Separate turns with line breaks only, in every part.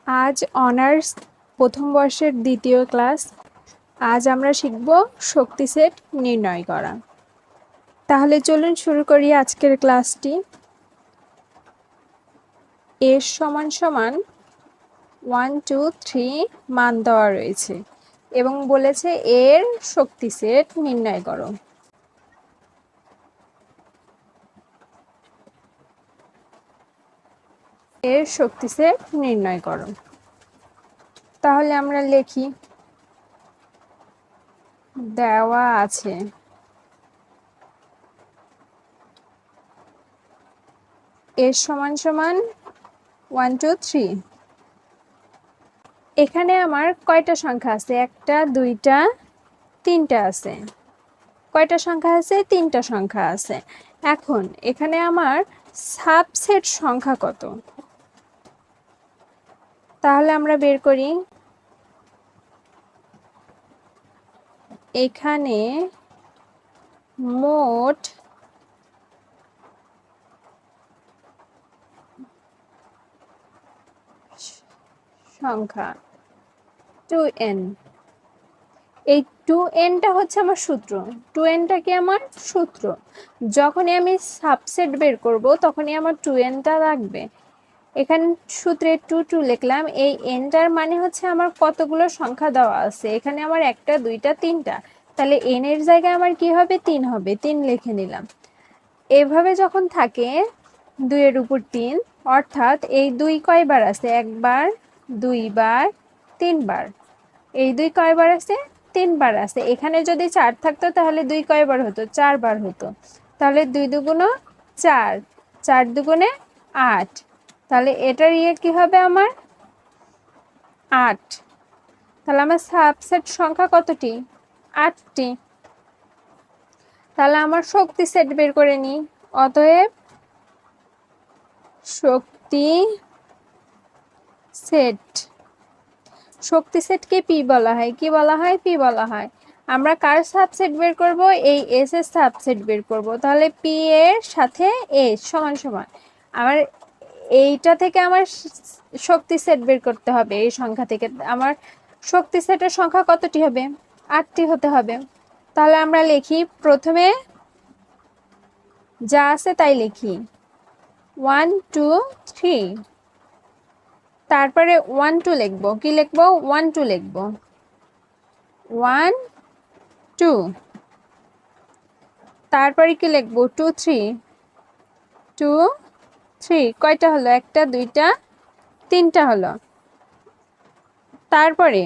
আজ অনার্স প্রথম বর্ষের দ্বিতীয় ক্লাস। আজ আমরা শিখব শক্তি সেট নির্ণয় করা। তাহলে চলুন শুরু করি আজকের ক্লাসটি। এস সমান সমান 1 2 3 মান দেওয়া রয়েছে এবং বলেছে এর শক্তি সেট নির্ণয় করো। এর শক্তি সেট নির্ণয় করো। তাহলে আমরা লিখি, দেওয়া আছে এর সমান সমান 1 2 3। এখানে আমার কয়টা সংখ্যা আছে? একটা, দুইটা, তিনটা আছে। কয়টা সংখ্যা আছে? তিনটা সংখ্যা আছে। এখন এখানে আমার সাবসেট সংখ্যা কত? তাহলে আমরা বের করি। এখানে মোট সংখ্যা 2n। এই 2nটা হচ্ছে আমার সূত্র। 2nটা কি আমার সূত্র? যখনই আমি সাবসেট বের করব তখনই আমার 2nটা লাগবে। এখানে সূত্রে 2 2 লিখলাম। এই এনটার মানে হচ্ছে আমার কতগুলো সংখ্যা দেওয়া আছে। এখানে আমার একটা, দুইটা, তিনটা, তাহলে এন এর জায়গায় আমার কি হবে? 3 হবে। 3 লিখে নিলাম। এভাবে যখন থাকে 2 এর উপর 3, অর্থাৎ এই 2 কয়বার আছে? একবার, দুইবার, তিনবার। এই 2 কয়বার আছে? 3 বার আছে। এখানে যদি 4 থাকতো তাহলে 2 কয়বার হতো? 4 বার হতো। তাহলে 2 দুগুণ 4, 4 দুগুণে 8। তাহলে এটার কি হবে আমার? 8। তাহলে আমার সাবসেট সংখ্যা কতটি? 8টি। তাহলে আমার শক্তি সেট বের করে নিই। অতএব শক্তি সেট, শক্তি সেটকে পি বলা হয়। কি বলা হয়? পি বলা হয়। আমরা কার সাবসেট বের করব? এই এস এর সাবসেট বের করব। তাহলে পি এর সাথে এস সমান সমান, আমার এইটা থেকে আমার শক্তি সেট বের করতে হবে। এই সংখ্যা থেকে আমার শক্তি সেটের সংখ্যা কতটি হবে? 8টি হতে হবে। তাহলে আমরা লিখি, প্রথমে যা আছে তাই লিখি, 1 2 3। তারপরে 1 2 লিখবো। কি লিখবো? 1 2 লিখবো। 1 2। তারপরে কি লিখবো? 2 3। 2 3 কয়টা হলো? একটা, দুইটা, তিনটা হলো। তারপরে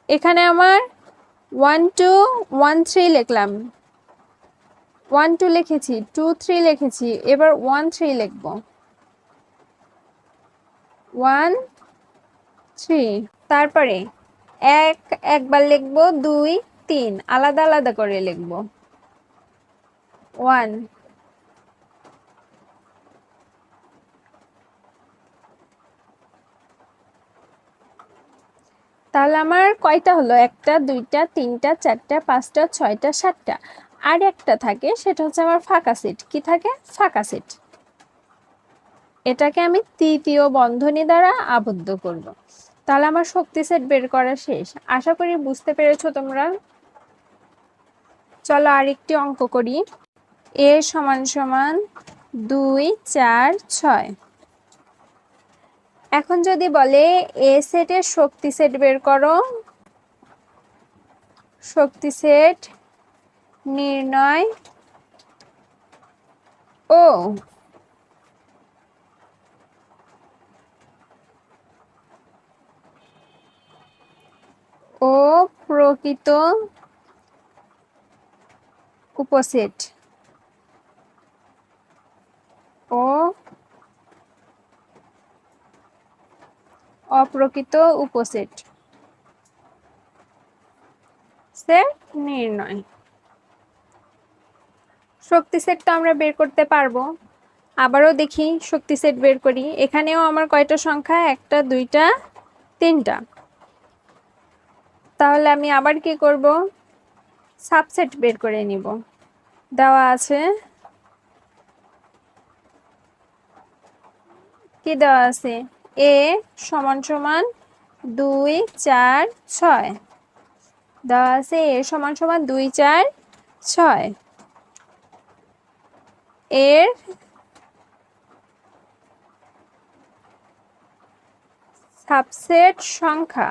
এখানে আমার 1 2 1 3 লিখলাম। 1 2 লিখেছি, 2 3 লিখেছি, এবার 1 3 লিখবো। 1 3। তারপরে একবার লিখবো, 2 3 আলাদা আলাদা করে লিখবো। 1। তাহলে আমার কয়টা হলো? একটা, দুইটা, তিনটা, চারটা, পাঁচটা, ছয়টা, সাতটা। আর একটা থাকে, সেটা হচ্ছে আমার ফাঁকা সেট। কি থাকে? ফাঁকা সেট। এটাকে আমি তৃতীয় বন্ধনী দ্বারা আবদ্ধ করব। তাহলে আমার শক্তি সেট বের করা শেষ। আশা করি বুঝতে পেরেছো তোমরা। চলো আরেকটি অঙ্ক করি। এ সমান সমান 2 4 6। এখন যদি বলে এ সেটের শক্তি সেট বের করো, শক্তি সেট নির্ণয় ও প্রকৃত উপসেট ও অপ্রকৃত উপসেট সেট নির্ণয়। শক্তি সেট তো আমরা বের করতে পারবো। আবারও দেখি, শক্তি সেট বের করি। এখানেও আমার কয়টা সংখ্যা? একটা, দুইটা, তিনটা। তাহলে আমি আবার কি করব? সাবসেট বের করে নিব। দেওয়া আছে, কি দেওয়া আছে? এ সমান সমান 2 4 6 দেওয়া আছে। এ সমান সমান 2 4 6। এর সাবসেট সংখ্যা,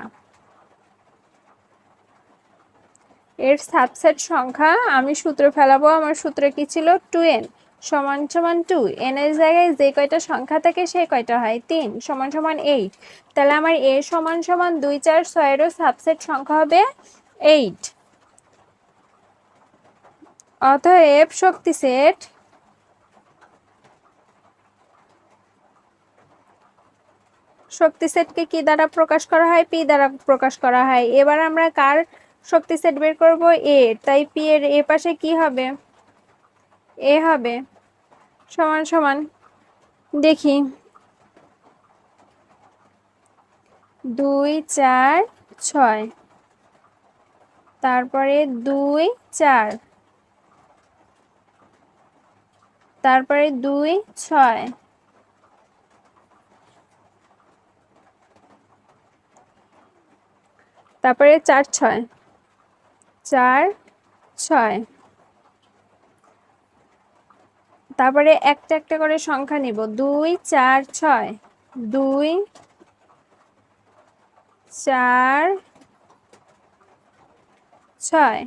এর সাবসেট সংখ্যা আমি সূত্র ফেলাবো। আমার সূত্র কি ছিল? 2n সমান সমান 2, n এর জায়গায় যে কয়টা সংখ্যা থাকে সেই কয়টা হয় 3 সমান সমান 8। তাহলে আমার a সমান সমান 2 4 6 এরও সাবসেট সংখ্যা হবে 8। অতএব শক্তি সেট কি দ্বারা প্রকাশ করা হয়? পি দ্বারা প্রকাশ করা হয়। এবার আমরা কার শক্তি সেট বের করব? এ। তাই পি এর এ পাশে কি হবে? এ হবে। সমান সমান দেখি 2 4 6, তারপরে 2 4, তারপরে 2 6, তারপরে 4 6 4 6, তারপরে একটা একটা করে সংখ্যা নিব। 2 4 6, 2 4 6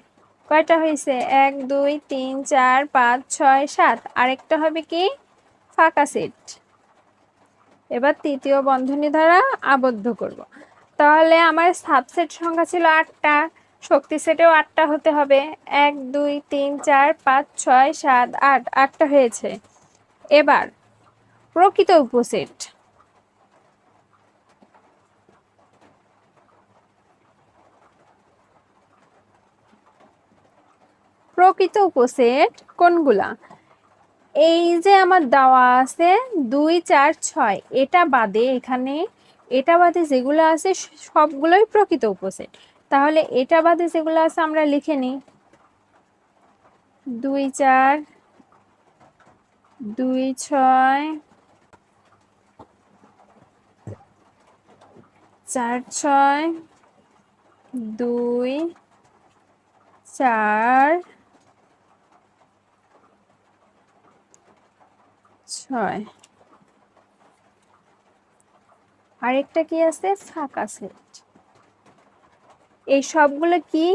কয়টা হয়েছে? 1 2 3 4 5 6 7। আরেকটা হবে কি? ফাঁকা সেট। এবার তৃতীয় বন্ধনী দ্বারা আবদ্ধ করব। তাহলে আমার সাবসেট সংখ্যা ছিল 8টা, শক্তি সেটেও 8টা হতে হবে। 1 2 3 4 5 6 7 8, 8টা হয়েছে। এবার প্রকৃত উপসেট, প্রকৃত উপসেট কোনগুলা? এই যে আমার দেওয়া আছে 2 4 6, এটা বাদে এখানে এটা বাদে যেগুলো আছে সবগুলোই প্রকৃত উপসেট। তাহলে এটা বাদে যেগুলো আছে আমরা লিখে নিই। 2 4 2 6 4 6 2 4 6। আরেকটা কি আছে? ফাঁকা সেট। এই সবগুলো কি?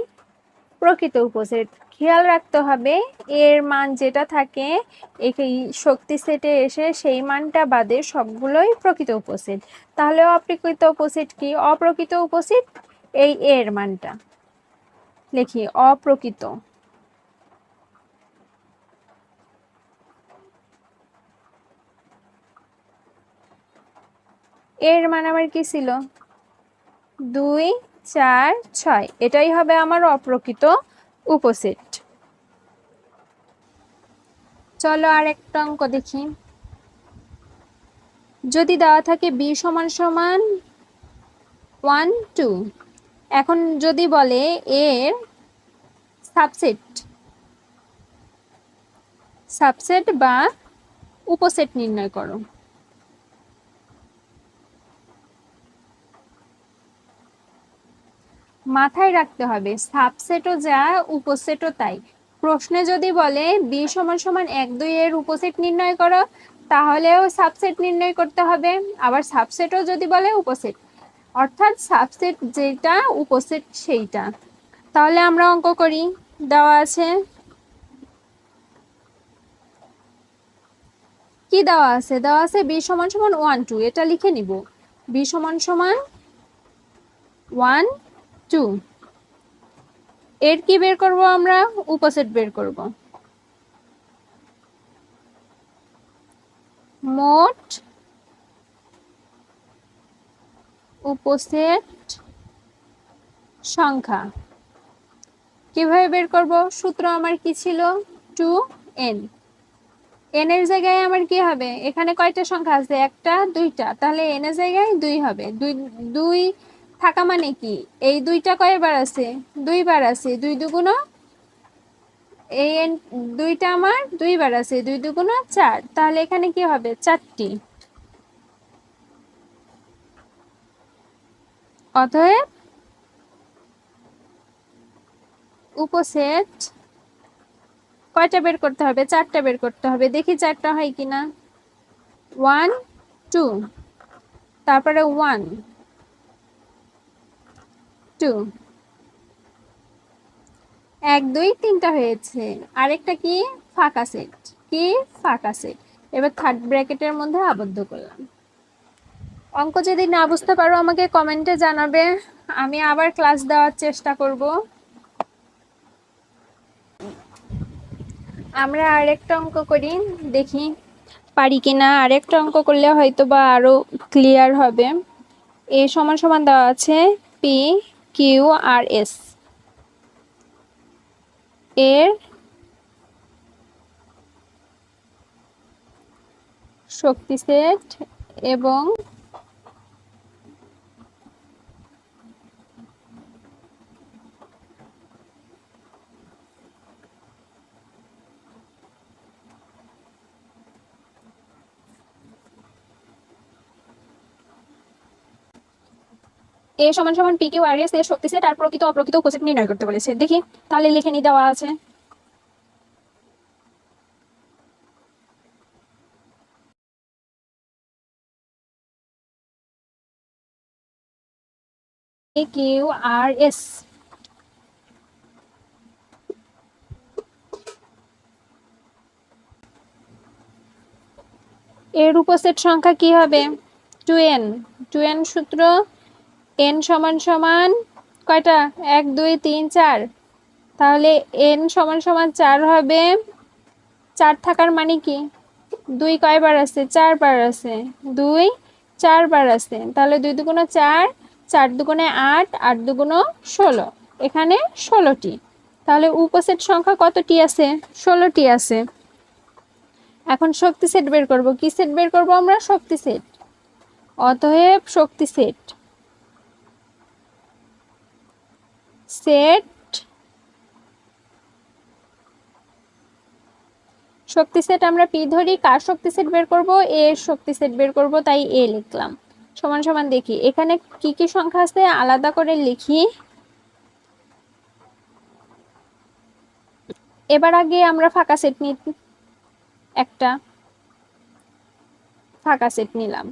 প্রকৃত উপসেট। খেয়াল রাখতে হবে এর মান যেটা থাকে এই শক্তি সেটে এসে সেই মানটা বাদে সবগুলোই প্রকৃত উপসেট। তাহলে অপ্রকৃত উপসেট কি? অপ্রকৃত উপসেট এই এর মানটা লিখি অপ্রকৃত। এর মান আমার কি ছিল? 2 4 6, এটাই হবে আমার অপ্রকৃত উপসেট। চলো আর একটা অঙ্ক দেখি। যদি দেওয়া থাকে b সমান সমান 1 2, এখন যদি বলে এর সাবসেট বা উপসেট নির্ণয় করো। মাথায় রাখতে হবে সাবসেটও যা উপসেটও তাই। প্রশ্নে যদি বলে b সমান সমান 1 2 এর উপসেট নির্ণয় করো, তাহলেও সাবসেট নির্ণয় করতে হবে। আবার সাবসেটও যদি বলে উপসেট, অর্থাৎ সাবসেট যেটা উপসেট সেইটা। তাহলে আমরা অঙ্ক করি। দেওয়া আছে কি? দেওয়া আছে b সমান সমান 1 2, এটা লিখে নিব। b সমান সমান 1 2, এর কি বের করব? আমরা উপসেট বের করব। মোট উপসেট সংখ্যা কিভাবে বের করব? সূত্র আমার কি ছিল? 2n। n এর জায়গায় আমার কি হবে? এখানে কয়টা সংখ্যা আছে? একটা দুইটা, তাহলে n এর জায়গায় 2 হবে। 2 থাকা মানে কি? এই 2টা কয়বার আছে? 2 বার আছে। 2 দুগুণ, এই দুইটা আমার 2 বার আছে। 2 দুগুণ 4, তাহলে এখানে কি হবে? 4টি। অতএব উপসেট কয়টা বের করতে হবে? 4টা বের করতে হবে। দেখি 4টা হয় কিনা। 1 2, তারপরে 1 2, 1 2 3টা হয়েছে। আরেকটা কি? ফাঁকা সেট। কি? ফাঁকা সেট। এবার থার্ড ব্র্যাকেটের মধ্যে আবদ্ধ করলাম। অঙ্ক যদি না বুঝতে পারো আমাকে কমেন্টে জানাবে, আমি আবার ক্লাস দেওয়ার চেষ্টা করব। আমরা আরেকটা অঙ্ক করি, দেখি পারি কিনা। আরেকটা অঙ্ক করলে হয়তো বা আরো ক্লিয়ার হবে। এ সমান সমান দেওয়া আছে পি কিউ আর এস এর শক্তি সেট এবং এ সমান সমান পি কিউ আর এস এর শক্তি সেট আর প্রকৃত অপ্রকৃত উপসেট নির্ণয় করতে বলেছে। দেখি তাহলে লিখে নি, দেওয়া আছে পি কিউ আর এস এর উপসেট সংখ্যা কি হবে? 2n। 2n সূত্র n সমান সমান কয়টা? 1 2 3 4। তাহলে n সমান সমান 4 হবে। 4 থাকার মানে কি? 2 কয়বার আছে? 4 বার আছে। 2 4 বার আছে। তাহলে 2 দুগুণে 4, 4 দুগুণে 8, 8 দুগুণে 16। এখানে 16টি। তাহলে উপসেট সংখ্যা কতটি আছে? 16টি আছে। এখন শক্তি সেট বের করব। কি সেট বের করব আমরা? শক্তি সেট। অতএব শক্তি সেট সেট শক্তি সেট আমরা পি ধরি। কার শক্তি সেট বের করব? এ এর শক্তি সেট বের করব, তাই এ লিখলাম। সমান সমান দেখি এখানে কি কি সংখ্যা আছে আলাদা করে লিখি। এবার আগে আমরা ফাঁকা সেট নিই, একটা ফাঁকা সেট নিলাম।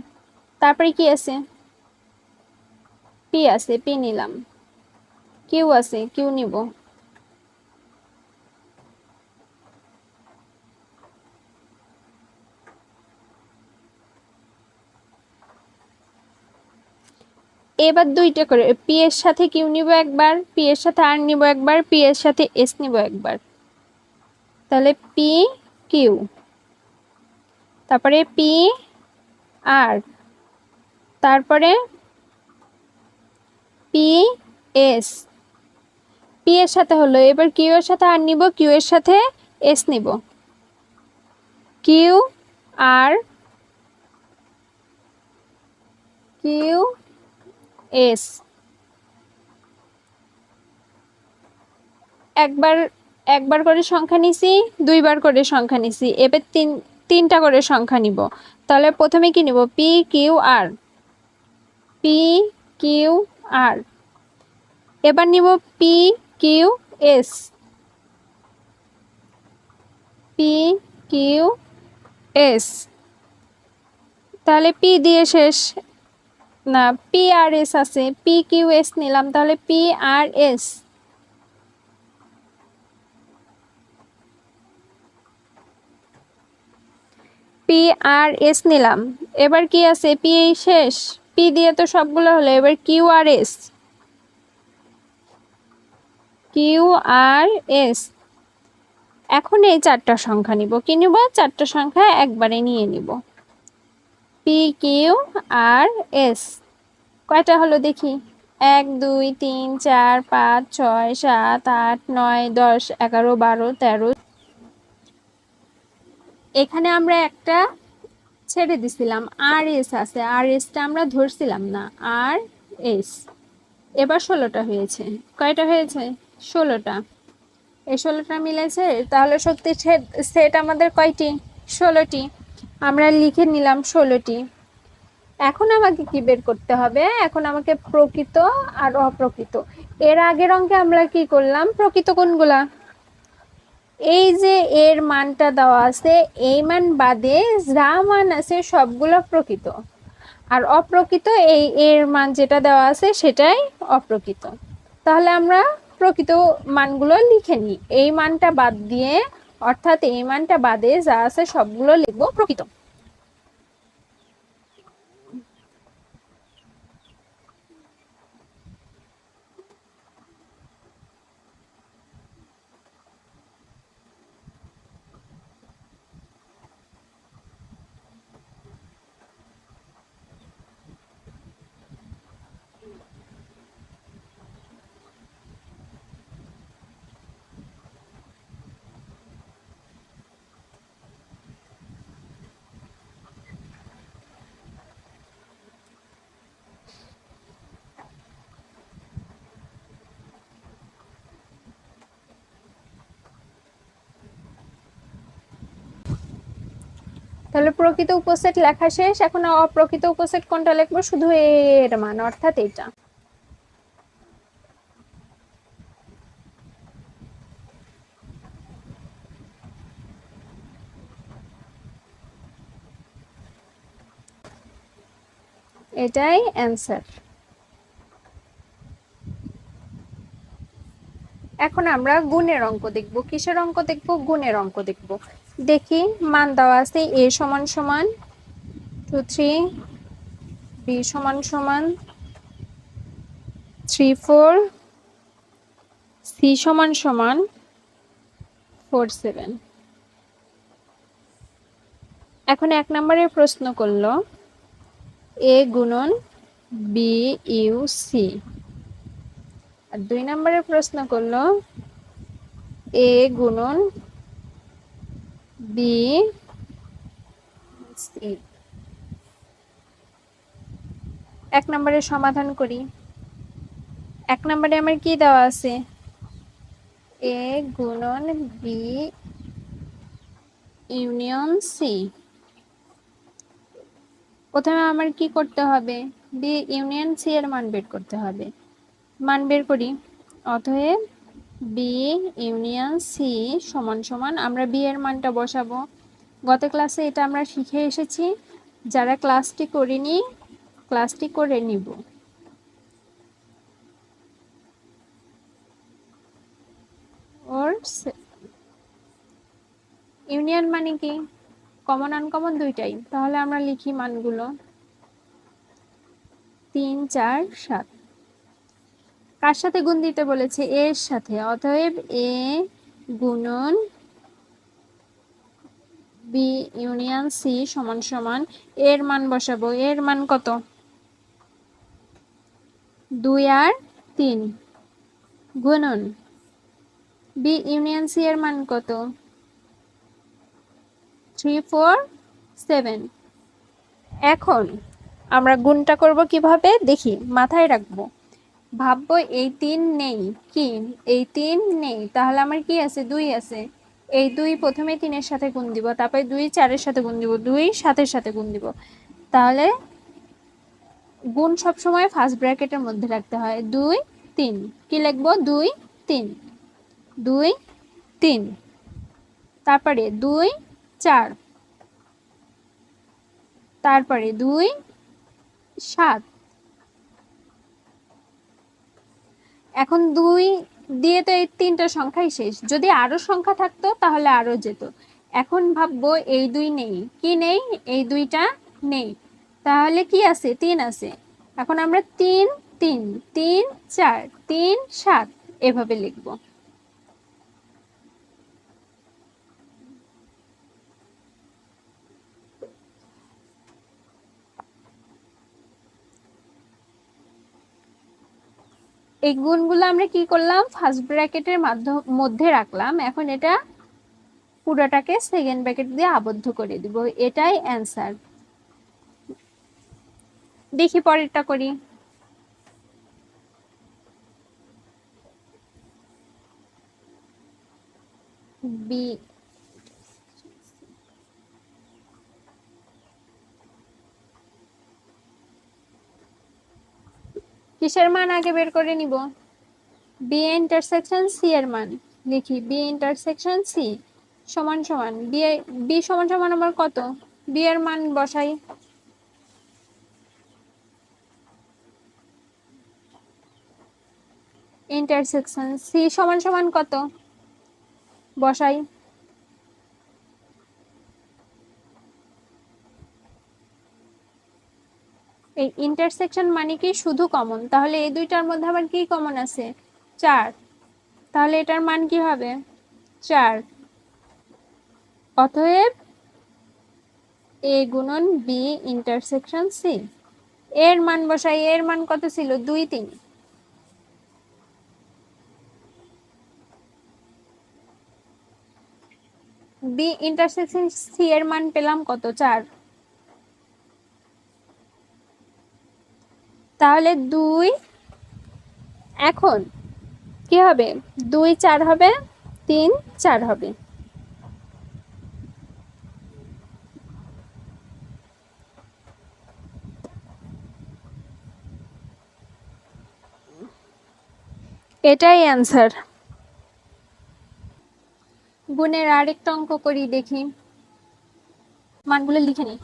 তারপরে কি আছে? পি আছে, পি নিলাম। কিউ আছে, কিউ নিব। এবার দুইটা করে পি এর সাথে কিউ নিব একবার, পি এর সাথে আর নিব একবার, পি এর সাথে এস নিব একবার। তাহলে পি কিউ, তারপরে পি আর, তারপরে পি এস। পি এর সাথে হলো, এবার কিউ এর সাথে আর নিব, কিউ এর সাথে এস নিব। Q R Q S. একবার একবার করে সংখ্যা নিছি, দুইবার করে সংখ্যা নিছি, এবার তিনটা করে সংখ্যা নিব। তাহলে প্রথমে কি নিব? P Q R, P Q R. এবার নিব P Q S, P Q S. তাহলে পি দিয়ে শেষ না, পি আর এস আছে, পি কিউ এস নিলাম, তাহলে P R S. P R S নিলাম। এবার কি আছে? পি শেষ, পি দিয়ে তো সবগুলো হলো। এবার Q R S, Q R S. এখন এই চারটা সংখ্যা নিব। কি নিব? চারটা সংখ্যা একবারে নিয়ে নিব। পি কিউ আর এস কয়টা হলো দেখি? 1 2 3 4 5 6 7 8 9 10 11 12 13। এখানে আমরা একটা ছেড়ে দিছিলাম, আর এস আছে, আর এসটা আমরা ধরছিলাম না, আর এস। এবার 16টা হয়েছে। কয়টা হয়েছে? 16টা। এই 16টা মিলেছে। তাহলে শক্তি সেট আমাদের কয়টি? 16টি। আমরা লিখে নিলাম 16টি। এখন আমাকে কি বের করতে হবে? এখন আমাকে প্রকৃত আর অপ্রকৃত। এর আগের অঙ্কে আমরা কি করলাম? প্রকৃত কোনগুলা? এই যে এর মানটা দেওয়া আছে, এই মান বাদে যা মান আছে সবগুলো প্রকৃত, আর অপ্রকৃত এই এর মান যেটা দেওয়া আছে সেটাই অপ্রকৃত। তাহলে আমরা প্রকৃত মানগুলো লিখে নিই। এই মানটা বাদ দিয়ে, অর্থাৎ এই মানটা বাদে যা আছে সবগুলো লিখবো প্রকৃত। তাহলে প্রকৃত উপসেট লেখা শেষ। এখন অপ্রকৃত উপসেট কোনটা লিখবো? শুধু এর মান, অর্থাৎ এটা। এটাই অ্যান্সার। এখন আমরা গুণের অঙ্ক দেখব। কিসের অঙ্ক দেখব? গুণের অঙ্ক দেখব। দেখি, মান দেওয়া আছে a সমান সমান 2 3, b সমান সমান 3 4, c সমান সমান 4 7। এখন 1 নম্বরের প্রশ্ন করলো a গুণন b ইউ সি, আর 2 নম্বরের প্রশ্ন করলো a গুণন b সি। 1 নম্বরের সমাধান করি। 1 নম্বরে আমার কি দেওয়া আছে? a গুণন b ইউনিয়ন সি। প্রথমে আমার কি করতে হবে? বি ইউনিয়ন সি এর মান বের করতে হবে। মান বের করি। অতএব বি ইউনিয়ন সি সমান সমান, আমরা বি এর মানটা বসাবো। গত ক্লাসে এটা আমরা শিখে এসেছি। যারা ক্লাসটি করিনি, ক্লাসটি করে নিব। ওর ইউনিয়ন মানে কি? কমন আনকমন দুইটাই। তাহলে আমরা লিখি মানগুলো 3 4 7। কার সাথে গুণ দিতে বলেছে? এর সাথে। অতএব এ গুণন বি ইউনিয়ন সি সমান সমান, এর মান বসাবো। এর মান কত? 2 আর 3 গুণন বি ইউনিয়ন সি এর মান কত? 3 4 7। এখন আমরা গুণটা করব কিভাবে দেখি, মাথায় রাখবো। ভাববো এই 3 নেই, কি এই 3 নেই, তাহলে আমার কি আছে? 2 আছে। এই 2 প্রথমে 3 এর সাথে গুণ দিব, তারপরে 2 4 এর সাথে গুণ দিব, 2 7 এর সাথে গুণ দিব। তাহলে গুণ সব সময় ফার্স্ট ব্র্যাকেটের মধ্যে রাখতে হয়। 2 3 কি লিখবো? 2 3 2 3, তারপরে 2 4, তারপরে 2 7। এখন 2 দিয়ে তো এই 3টা সংখ্যাই শেষ। যদি আরো সংখ্যা থাকতো তাহলে আরো যেত। এখন ভাববো এই 2 নেই, কি নেই? এই 2টা নেই। তাহলে কি আছে? 3 আছে। এখন আমরা 3 3 3 4 3 7 এভাবে লিখবো। এই গুণগুলো আমরা কি করলাম? ফার্স্ট ব্র্যাকেটের মধ্যে রাখলাম। এখন এটা পুরোটাকে সেকেন্ড ব্র্যাকেট দিয়ে আবদ্ধ করে দিব। এটাই অ্যান্সার। দেখি পরেরটা করি। বি কিসের মান আগে বের করে নিব? বি ইন্টারসেকশন সি এর মান লিখি। বি ইন্টারসেকশন সি সমান সমান বি সমান সমান আমার কত? বি এর মান বসাই। ইন্টারসেকশন সি সমান সমান কত? বসাই। এই ইন্টারসেকশন মানে কি? শুধু কমন। তাহলে এই দুইটার মধ্যে আবার কি কমন আছে? 4। তাহলে এটার মান কি হবে? 4। অতএব এ গুণন বি ইন্টারসেকশন সি। এর মান বসাই। এর মান কত ছিল? 2 3। বি ইন্টারসেকশন সি এর মান পেলাম কত? 4। তাহলে 2 এখন কি হবে? 2 4 হবে, 3 4 হবে। এটাই অ্যান্সার। গুণের আরেকটা অঙ্ক করি, দেখি। মানগুলো লিখে নিই।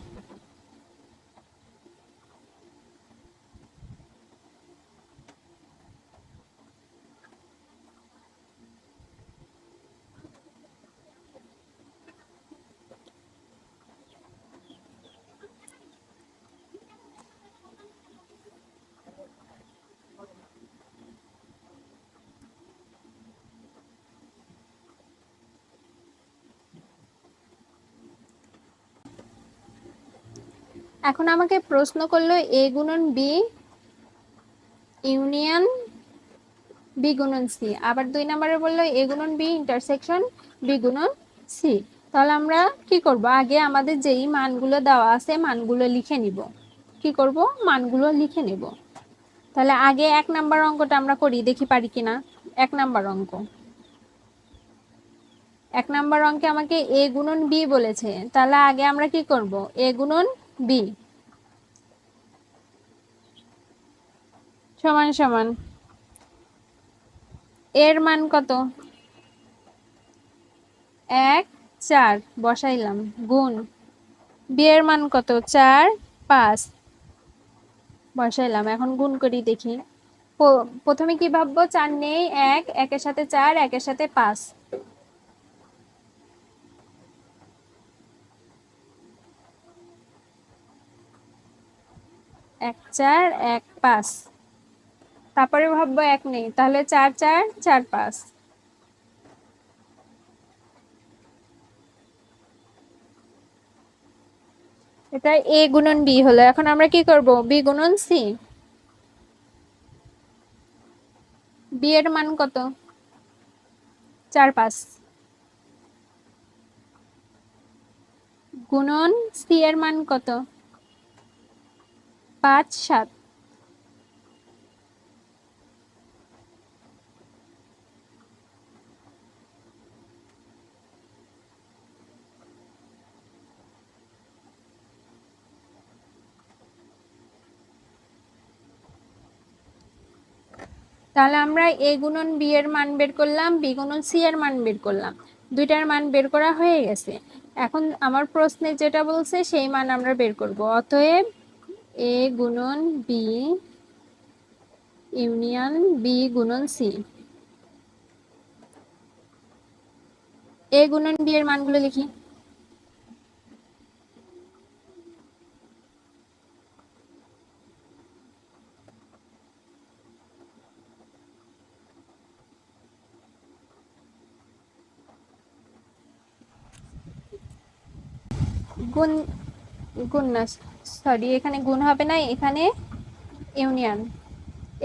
এখন আমাকে প্রশ্ন করলো এ গুণন বি ইউনিয়ন বি গুণন সি। আবার 2 নম্বরে বললো এ গুণন বি ইন্টারসেকশন বি গুণন সি। তাহলে আমরা কি করব? আগে আমাদের যেই মানগুলো দেওয়া আছে মানগুলো লিখে নিব। কি করব? মানগুলো লিখে নেব। তাহলে আগে 1 নাম্বার অঙ্কটা আমরা করি, দেখি পারি কিনা। 1 নাম্বার অঙ্ক। 1 নাম্বার অঙ্কে আমাকে এ গুণন বি বলেছে। তাহলে আগে আমরা কি করব? এ গুণন বি সমান সমান এর মান কত? 1 4 বসাইলাম, গুণ বি এর মান কত? 4 5 বসাইলাম। এখন গুণ করি, দেখি। প্রথমে কি ভাববো? 4 নেই, 1 একের সাথে 4, একের সাথে 5। 1 4 1 5। তারপরে ভাববো 1 নেই, তাহলে 4 4 4 5। এটা এ গুণন বি হলো। এখন আমরা কি করব? বি গুণন সি। বি এর মান কত? 4 5 গুণন সি এর মান কত? 5 7। তাহলে আমরা এ গুণন বি এর মান বের করলাম, বি গুণন সি এর মান বের করলাম। দুইটার মান বের করা হয়ে গেছে। এখন আমার প্রশ্নে যেটা বলছে সেই মান আমরা বের করব। অতএব এ গুণন বি ইউনিয়ন বি গুণন সি। এ গুণন বি এর মানগুলো লিখি। গুণ গুণ না, সরি, এখানে গুণ হবে না, এখানে ইউনিয়ন।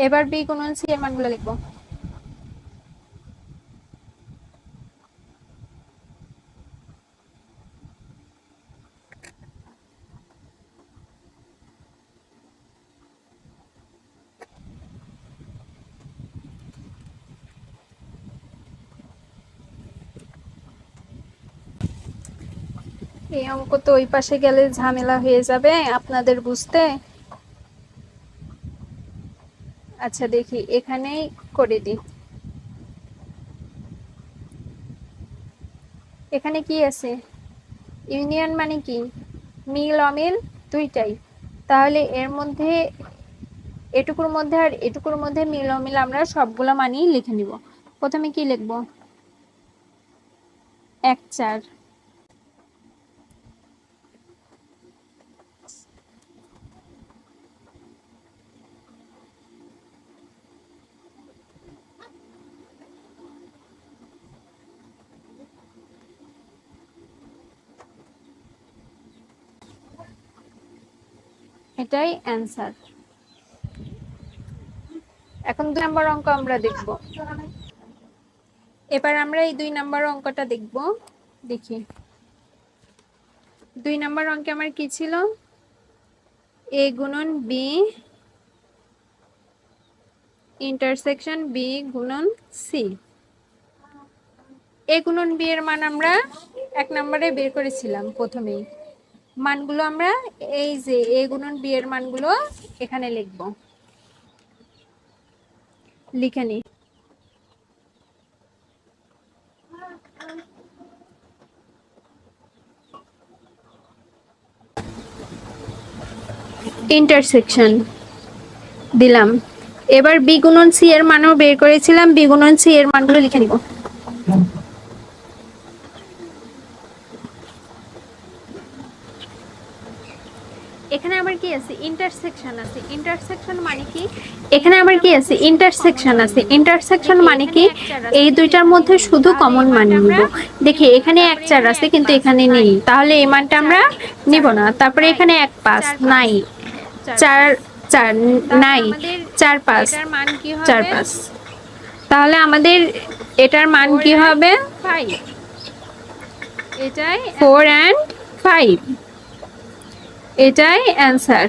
এবার বি গুণন সি এর মানগুলো লিখবো। এই অঙ্ক তো ওই পাশে গেলে ঝামেলা হয়ে যাবে আপনাদের বুঝতে। আচ্ছা দেখি এখানেই করে দিই। এখানে কি আছে? ইউনিয়ন মানে কি? মিল অমিল দুইটাই। তাহলে এর মধ্যে এটুকুর মধ্যে আর এটুকুর মধ্যে মিল অমিল আমরা সবগুলো মানই লিখে নিব। প্রথমে কি লিখব? 1 4। এটাই অ্যান্সার। এখন 2 নম্বর অঙ্ক আমরা দেখব। এবার আমরা এই 2 নম্বর অঙ্কটা দেখব। দেখি 2 নম্বর অঙ্কে আমার কি ছিল? a গুণন b ইন্টারসেকশন b গুণন c। a গুণন b এর মান আমরা 1 নম্বরে বের করেছিলাম প্রথমেই। মানগুলো আমরা এই যে a গুণন b এর মানগুলো এখানে লিখব। লিখে নিই। ইন্টারসেকশন দিলাম। এবার বি গুণন সি এর মানও বের করেছিলাম, বি গুণন সি এর মানগুলো লিখে নিব। এখানে আবার কি আছে? ইন্টারসেকশন আছে। ইন্টারসেকশন মানে কি? এখানে আবার কি আছে? ইন্টারসেকশন আছে। ইন্টারসেকশন মানে কি? এই দুইটার মধ্যে শুধু কমন মান নিব। দেখি এখানে 1 4 আছে কিন্তু এখানে নেই, তাহলে এই মানটা আমরা নিব না। তারপরে এখানে 1 5 নাই, 4 4 নাই, 4 5 4 5। তাহলে আমাদের এটার মান কি হবে? 5। এটাই 4 and 5। এটাই অ্যান্সার।